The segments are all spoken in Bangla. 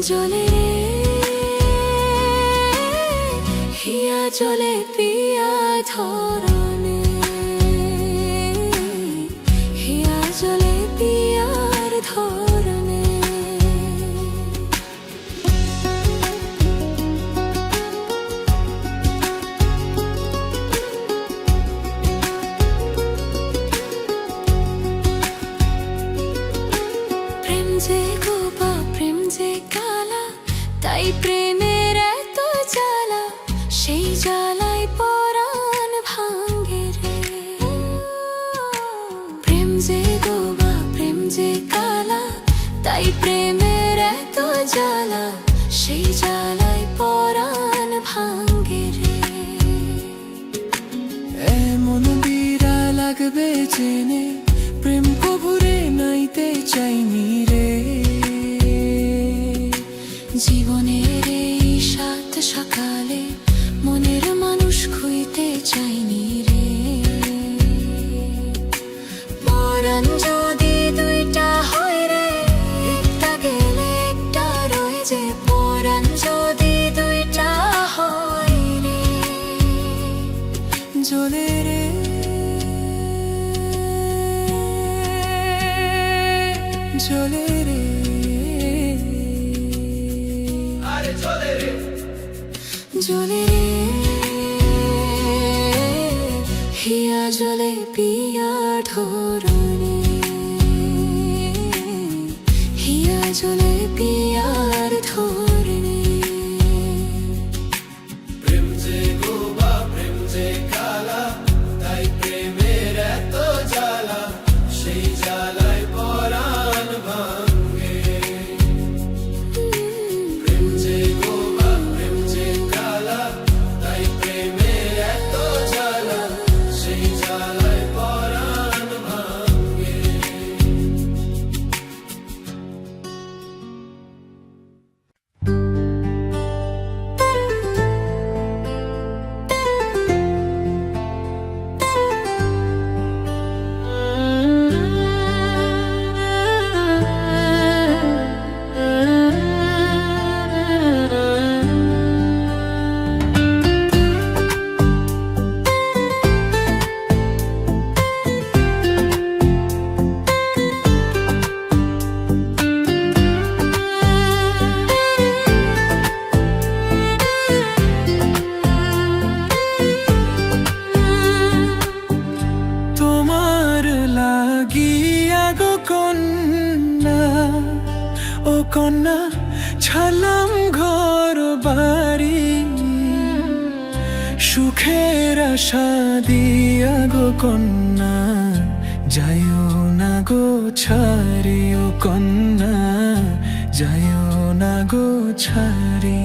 জলে হিয়া জলে পিয়া ধরনে হিয়া জলে পিয়ার ধরনে প্রেম যে গোপা প্রেম যে কালা তাই প্রেমের এত জ্বালা সেই জ্বালায় পরাণ ভাঙ্গে রে প্রেম যে গোবা প্রেম যে কালা তাই প্রেমের এত জ্বালা সেই জ্বালায় পরাণ ভাঙ্গে রে এমন বিড়া লাগবে জেনে প্রেম কবুরে নাইতে চাইনি রে জীবনের এই সাত সকালে মনের মানুষ খুঁজতে চাইনি রে পরাণ যদি দুইটা হয় রে একটা গেলে একটা রয়ে যে পরাণ যদি দুইটা হয় রে জলে রে জলে রে জলে হিয়া জলে পিয়া ধরনে হিয়া জলে পিয়ার ধরনে প্রেম যে গোবা প্রেম যে কালা তাই প্রেমের এত জ্বালা সেই জ্বালায় পরাণ ভাঙ্গে প্রেম যে গোবা প্রেম যে কালা তাই প্রেমের এত জ্বালা সেই জ্বালায় পরাণ ভাঙ্গে তোমার লাগিয়া গো কন্যা ও কন্যা ছালাম ঘর বাড়ি সুখের আশা দিয়া গো কন্যা যাইও না গো ছাড়ি ও কন্যা যাইও না গো ছাড়ি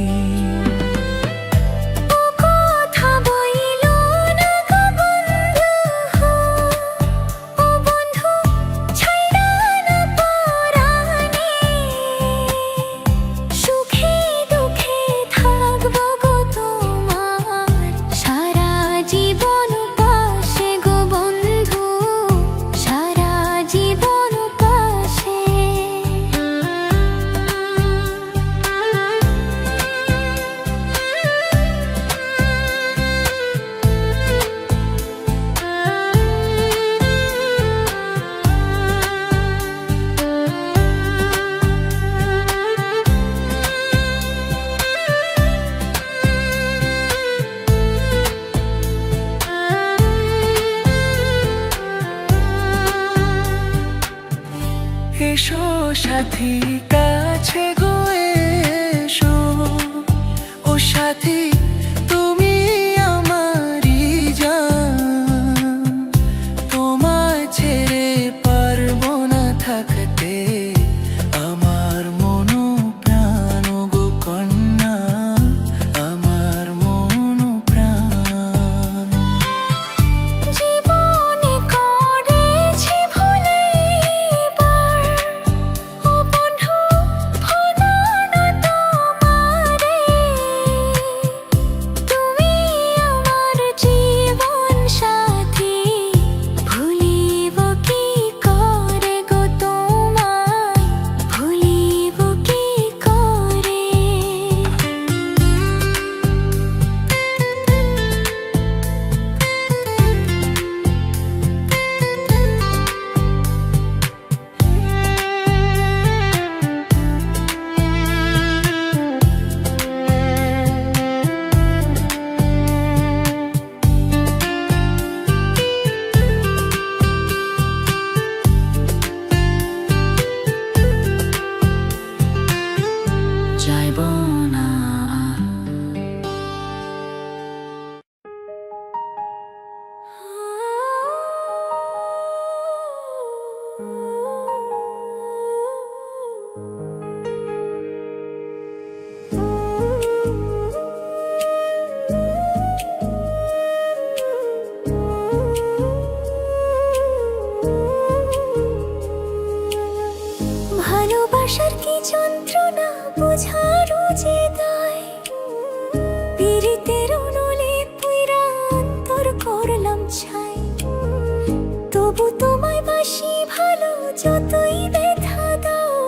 সাথী কাছে গো এসো, ও সাথী তুমি আমারই জান, তোমায় ছেড়ে পারবো না থাকতে, আমার মন প্রাণ গো কন্যা, আমার মন প্রাণ। জীবনে করেছি ভুলে এবার, ও বন্ধু ভুলো না তোমারে, তুমি আমার জীবন সাথী, ভুলিব কি করে গো তোমায়, ভুলিব কি করে। যাইব না ভালোবাসার কি যন্ত্রণা বোঝারও যে দায়, পীড়িতের নলে পুইরা অন্তর করলাম ছাই, তবু তোমায় বাসি ভালো যতই ব্যথা দাও,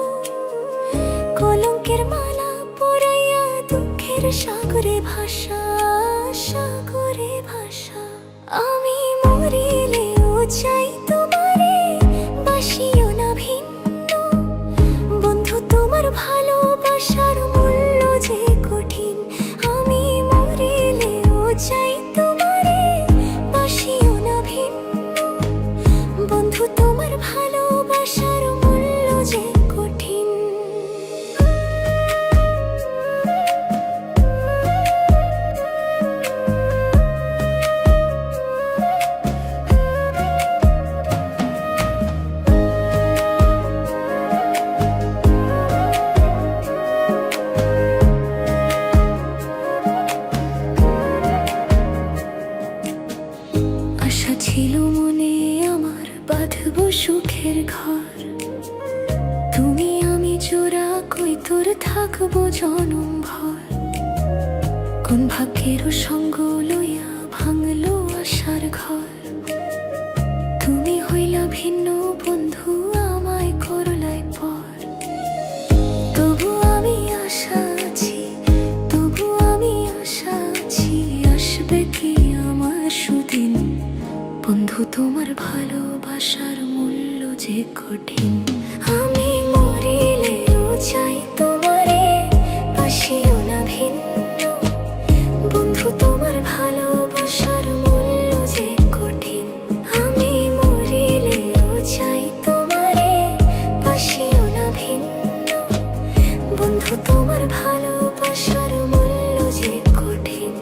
কলঙ্কের মালা পরাইয়া দুঃখের সাগরে ভাষা, সাগরে ভাষা। আমি মরিলেও চাই তোমারে, বাসিও না ভিন্ন বন্ধু, তোমার ভালোবাসার মূল্য যে কঠিন। আমি মরিলেও চাই তোমারে, বাসিও না ভিন্ন বন্ধু, তোমার ভালোবাসার মূল্য যে কঠিন। আশা ছিল মনে আমার বাঁধবো সুখের ঘর, তুমি আমি জোড়া কই তোর থাকবো জনম ভর, কোন ভাগ্যের সঙ্গ লইয়া ভাঙলো আশার ঘর, তুমি হইলা ভিন্ন বন্ধু আমায় করলাই পর, তবু আমি আশা আছি, তবু আমি আশা আছি, আসবে কি আমার সুদিন বন্ধু, তোমার ভালোবাসার মূল্য যে কঠিন। আমি মরিলেও চাই তোমারে, বাসিও না ভিন্ন বন্ধু, তোমার ভালোবাসার মূল্য যে কঠিন। আমি মরিলেও চাই তোমারে, বাসিও না ভিন্ন বন্ধু, তোমার ভালোবাসার মূল্য যে কঠিন।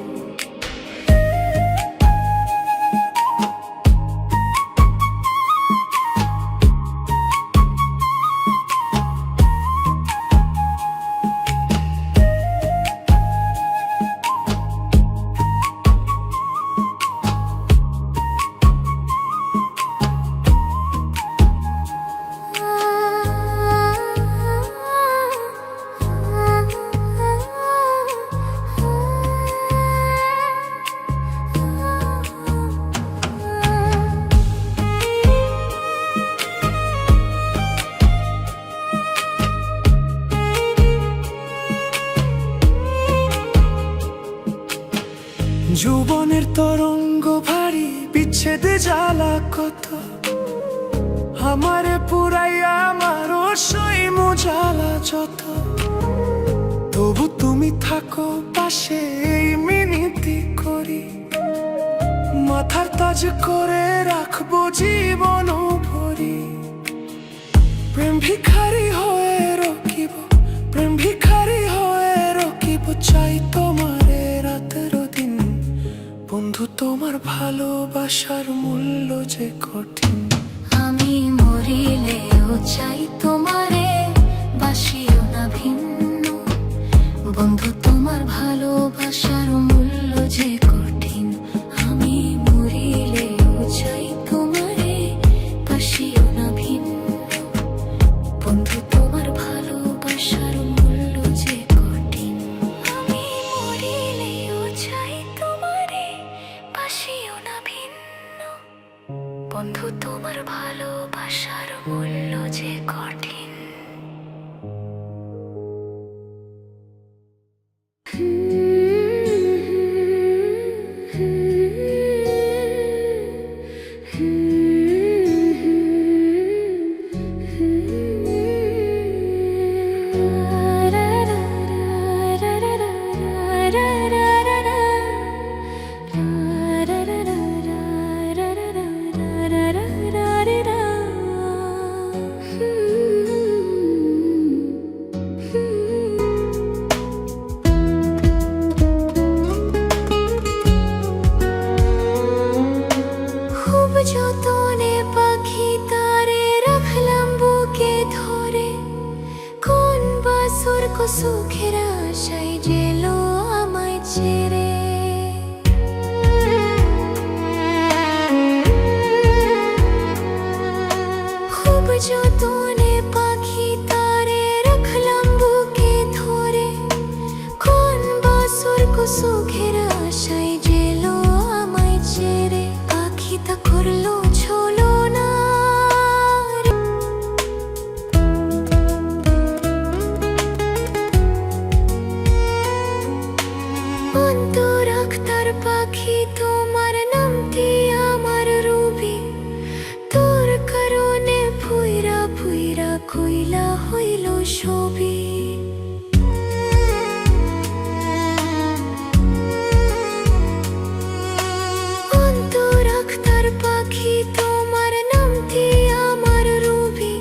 যৌবনের তরঙ্গ ভারী, বিচ্ছেদে জ্বালা কত, আমারে পুরাইয়া আমার সইম জ্বালা যত, তবু তুমি থাকো পাশে এই মিনতি করি, মাথার তাজ করে রাখবো জীবন ভরি, প্রেম ভিখারি হয়ে ভিখারি হয়ে রকিব চাই তোমারে রাতের দিন। বন্ধু তোমার ভালোবাসার মূল্য যে কঠিন। আমি মরিলেও চাই তোমারে, বাসিও না ভিন্ন। বন্ধু তোমার ভালোবাসার মূল্য যে কঠিন। আমি মরিলেও চাই তোমারে, বাসিও না ভিন্ন। বন্ধু তোমার ভালোবাসার মূল্য যে কঠিন। আমি মরিলেও চাই তোমারে, বাসিও না ভিন্ন। বন্ধু তোমার ভালোবাসার মূল্য যে কঠিন। খুব যতনে পাখি তারে রাখলাম বুকে ধরে। কোন বাসর সুখের আশায় জেলো আমায় ছেড়ে। খুব যতনে পাখি তারে রাখলাম বুকে ধরে। কোন বাসর সুখের আশায় জেলো আমায় ছেড়ে। পাখিটা করলো ছলো না অন্তর আখতার পাখি তোমার নামটি আমার রবি। তোর কারণে ফুইরা ফুইরা কইলা হইল ছবি। অন্তর আখতার পাখি তোমার নামটি আমার রবি।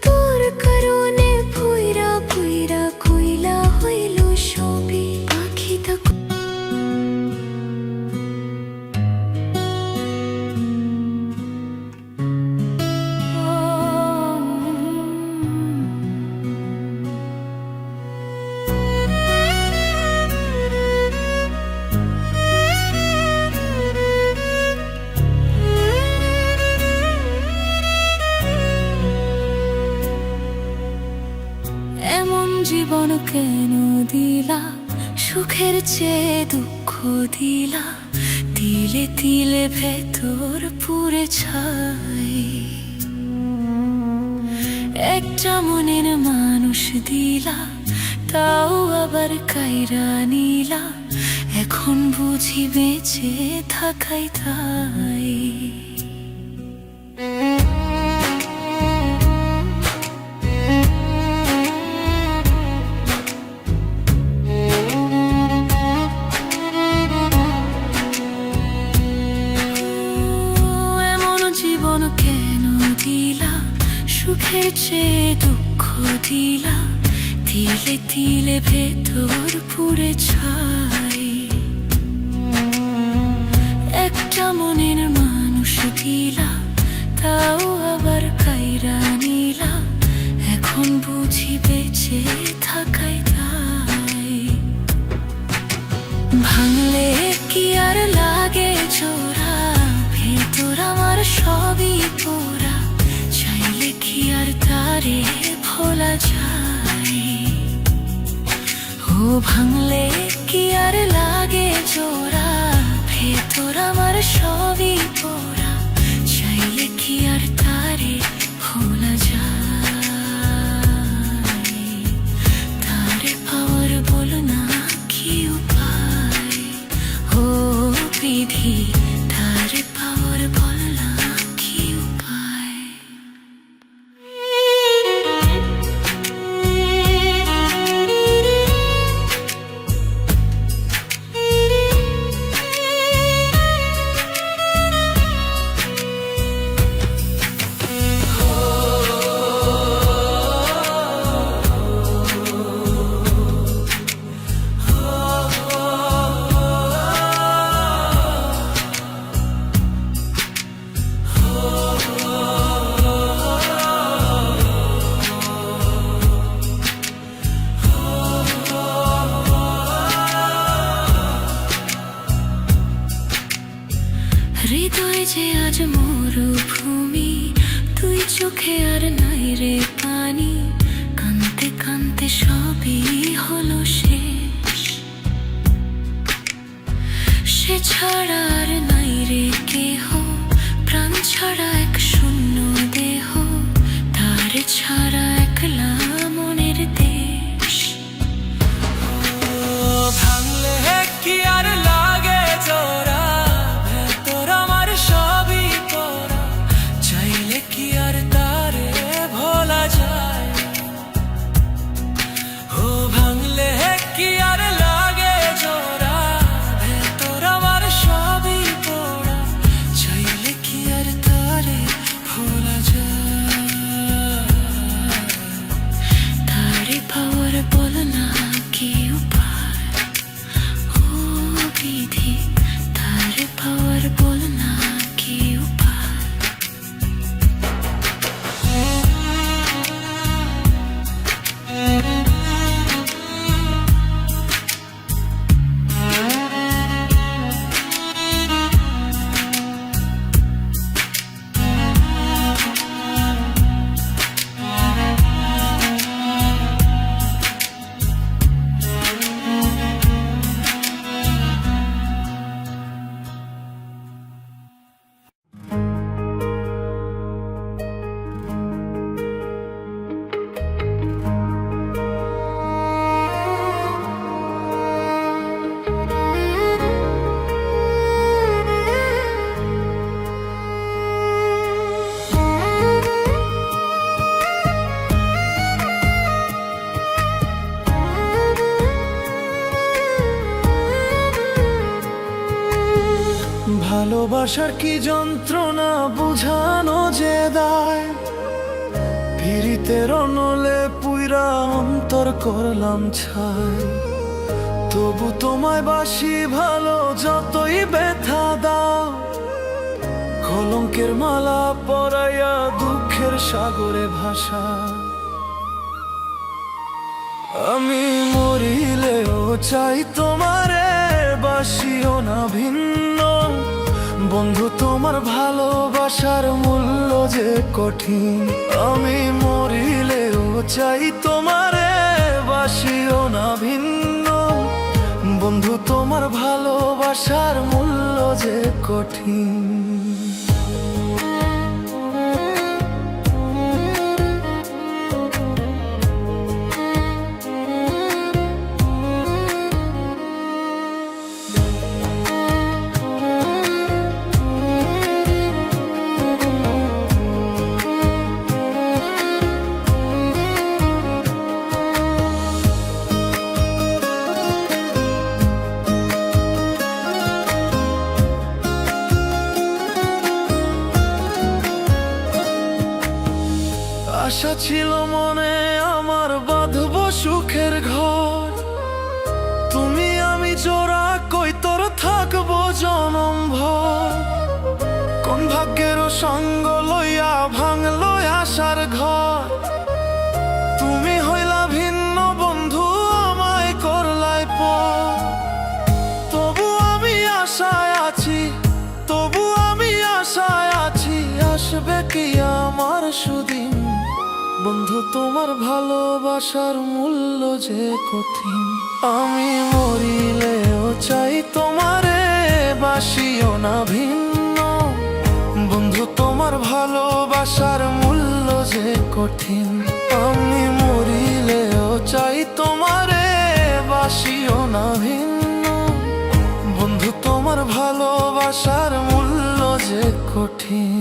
তোর কারণে ফুইরা ফুইরা কইলা হইল ছবি। পাখিটা এমন জীবন কেন দিলা, সুখের চেয়ে দুঃখ দিলা। তিলে তিলে ভেতর পুরে ছাই। একটা মনের মানুষ দিলা, তাও আবার কাইরা নিলা। এখন বুঝি বেঁচে থাকাই তাই। কেন দিলা, সুখের চেয়ে দুঃখ দিলা। তিলে তিলে ভেতর পুরে ছাই। একটা মনের মানুষ দিলা, তাও আবার কাইরা নিলা। এখন বুঝি বেঁচে থাকাই তাই। ভাঙলে কি আর লাগে জোড়া, ভেতর আমার সবই পোড়া। চাইলে কি আর তারে ভোলা যায়। ও ভাঙলে কি আর লাগে জোড়া, ভেতর আমার সবই পোড়া। চাইলে কি আর তারে ভোলা যায়। তারে পাওয়ার বল না কি উপায়। ও বিধি তারে পাওয়ার বল না কি উপায়। হৃদয় যে আজ মরুভূমি, তুই চোখে আর নাই রে পানি। কানতে কানতে সবই হলো শেষ, সে ছাড়া আর নাই রে কেহ, প্রাণ ছাড়া এক শূন্য দেহ, তার ছাড়া একলা মনের দেশ। ভাঙলে কি আর লাগে জোড়া, ভেতর আমার সবই পড়া, চাইলে কি আর তারে ভোলা যায়। ও ভাঙলে কি আর লাগে জোড়া, ভেতর আমার সবই পড়া, চাইলে কি আর তারে ভোলা যায়। তারে পাওয়ার বল না কি উপায়, ও বিধি তারে পাওয়ার বল না কি উপায়। ভালোবাসার কি যন্ত্রণা বুঝানো যে দায়, পিরিতের নলে পুইরা অন্তর করলাম ছাই। তবু তোমায় বাসি ভালো যতই ব্যথা দাও, কলঙ্কের মালা পরাইয়া দুঃখের সাগরে ভাসা। আমি মরিলেও চাই তোমারে, বাসিও না ভিন্ন। বন্ধু তোমার ভালোবাসার মূল্য যে কঠিন। আমি মরিলেও চাই তোমারে, বাসিও না ভিন্ন। বন্ধু তোমার ভালোবাসার মূল্য যে কঠিন। আশা ছিল মনে আমার বাঁধব সুখের ঘর, তুমি আমি জোড়া কই তোর থাকবো জনম ভর। কোন ভাগ্যের সঙ্গ লইয়া ভাঙলো আশার ঘর, তুমি হইলা ভিন্ন বন্ধু আমায় করলাই পর। তবু আমি আশায় আছি, তবু আমি আশায় আছি, আসবে কি আমার সুদিন। বন্ধু তোমার ভালোবাসার মূল্য যে কঠিন। আমি মরিলেও চাই তোমারে, বাসিও না ভিন্ন। বন্ধু তোমার ভালোবাসার মূল্য যে কঠিন। আমি মরিলেও চাই তোমারে, বাসিও না ভিন্ন। বন্ধু তোমার ভালোবাসার মূল্য যে কঠিন।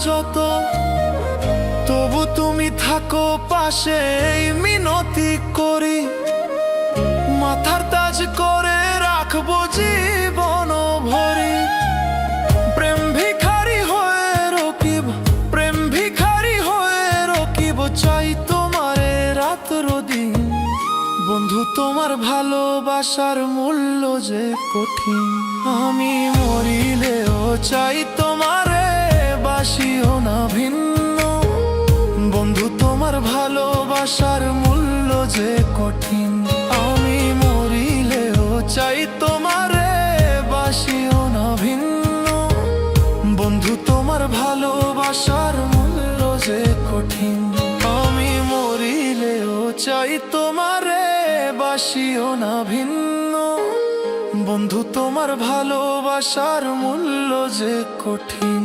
যত, তবু তুমি থাকো পাশে এই মিনতি করি। মাথার তাজ করে রাখবো জীবন ভরি। প্রেম ভিখারি হয়ে রকিব, প্রেম ভিখারি হয়ে রকিব, চাই তোমারে রাত্র দিন। বন্ধু তোমার ভালোবাসার মূল্য যে কঠিন। আমি মরিলেও চাই তোমারে বাসিও না ভিন্ন। বন্ধু তোমার ভালোবাসার মূল্য যে কঠিন। আমি মরিলেও চাই তোমারে বাসিও না ভিন্ন। বন্ধু তোমার ভালোবাসার মূল্য যে কঠিন। আমি মরিলেও চাই তোমারে বাসিও না ভিন্ন। বন্ধু তোমার ভালোবাসার মূল্য যে কঠিন।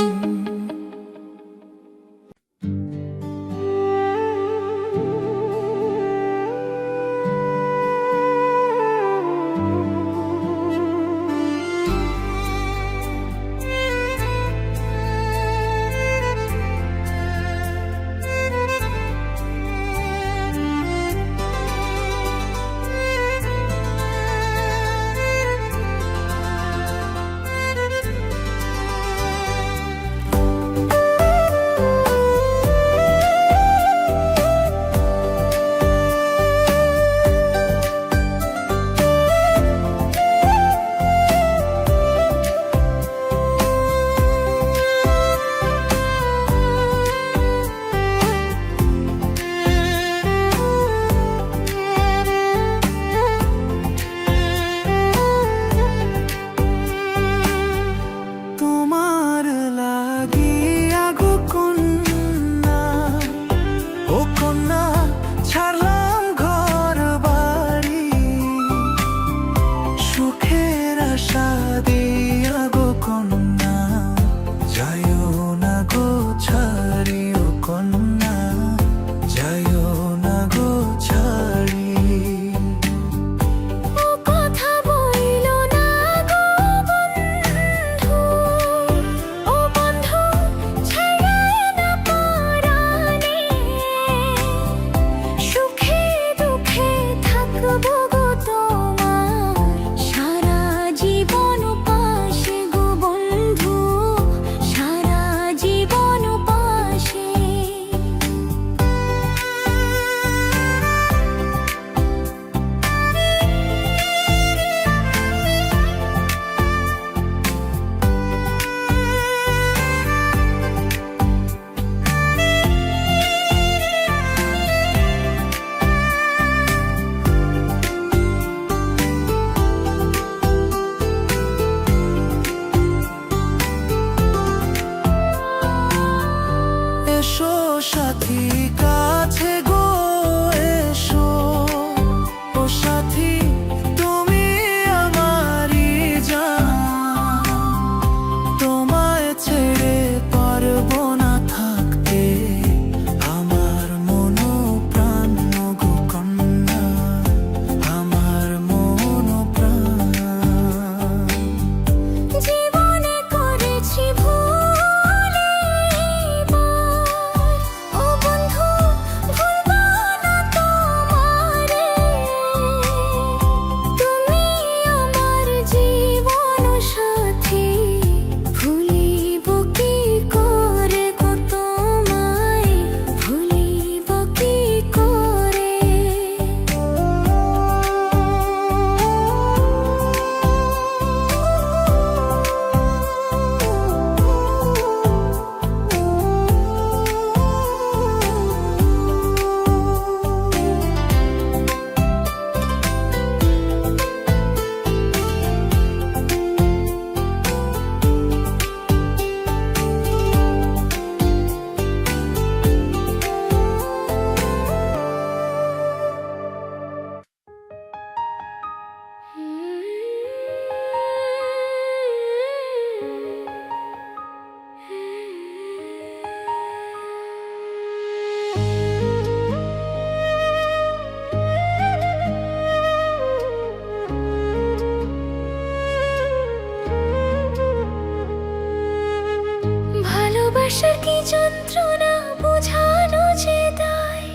ভালোবাসার কি যন্ত্রণা বোঝানো যে দায়,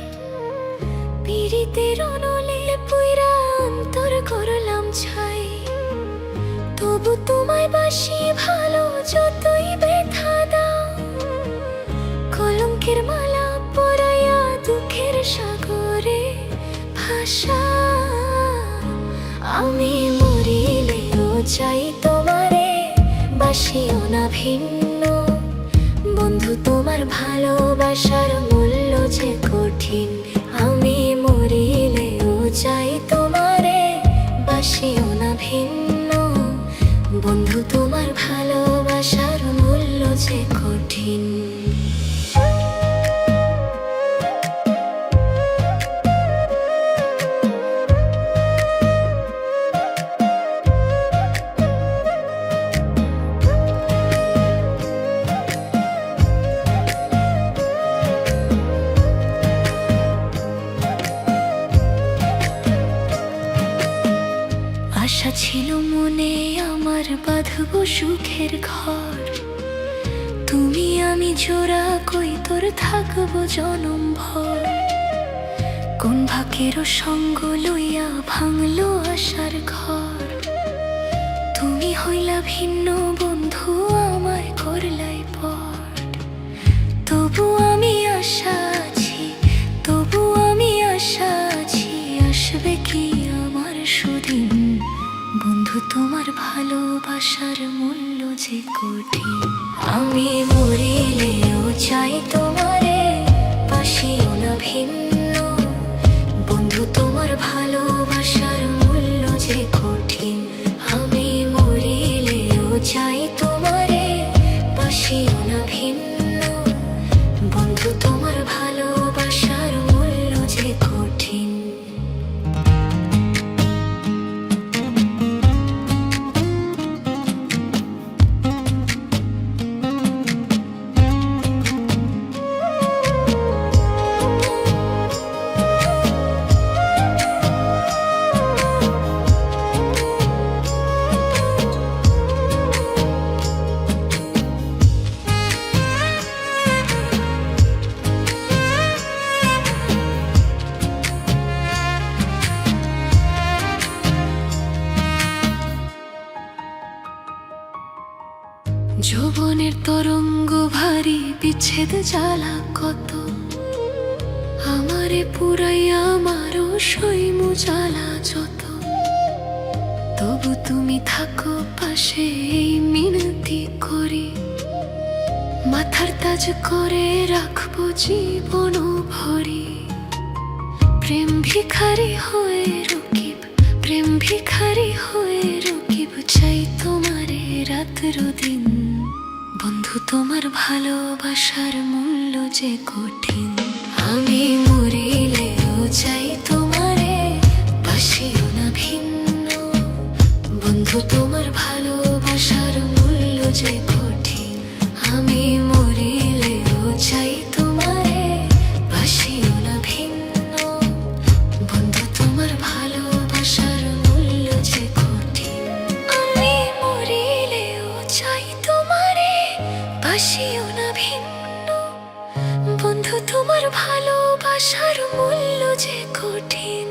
পীড়িতের অনলে পুইরা অন্তর করলাম ছাই। তবু তোমায় বাসি ভালো যতই ব্যথা দাও, কলঙ্কের মালা পরাইয়া দুঃখের সাগরে ভাষা। আমি মরিলেও চাই তোমারে, বাসিও না ভিন্ন। বন্ধু তোমার ভালোবাসার মূল্য যে কঠিন। আমি মরিলেও চাই তোমারে, বাসিও না ভিন্ন। বন্ধু তোমার ভালোবাসার মূল্য যে কঠিন। আশা ছিল মনে আমার বাঁধব সুখের ঘর, তুমি আমি জোড়া কই তোর থাকবো জনম ভর। কোন ভাগ্যের সঙ্গ লইয়া ভাঙলো আশার ঘর, তুমি হইলা ভিন্ন বন্ধু আমায় করলাই পর। তবু আমি আশা আছি, তবু আমি আশা আছি, আসবে কি আমার সুদিন। বন্ধু তোমার ভালোবাসার মূল্য যে কঠিন। আমি মরিলেও চাই তোমারে, বাসিও না ভিন্ন। বন্ধু তোমার ভালোবাসার মূল্য যে কঠিন। আমি মরিলেও চাই তোমারে, বাসিও না ভিন্ন। বন্ধু তোমার ভালোবাসার মূল্য যে কঠিন। যৌবনের তরঙ্গ ভারী, বিচ্ছেদ জ্বালা কত। আমারে পুরাইয়া আমারও সইমু জ্বালা যত। তবু তুমি থাকো পাশে এই মিনতি করি, মাথার তাজ করে রাখবো জীবন ভরি। প্রেম ভিখারি হয়ে রকিব, প্রেম ভিখারি হয়ে রকিব, চাই তোমারে রাতের দিন। বন্ধু তোমার ভালোবাসার মূল্য যে কঠিন। আমি মরিলেও চাই তোমারে, বাসিও না ভিন্ন। বন্ধু তোমার ভালোবাসার মূল্য যে কঠিন। আমি মরিলেও চাই তোমারে, বাসিও না ভিন্ন। বন্ধু তোমার ভালোবাসার মূল্য যে কঠিন। আমি মরিলেও চাই তোমারে, বাসিও না ভিন্ন। বন্ধু তোমার ভালোবাসার মূল্য যে কঠিন।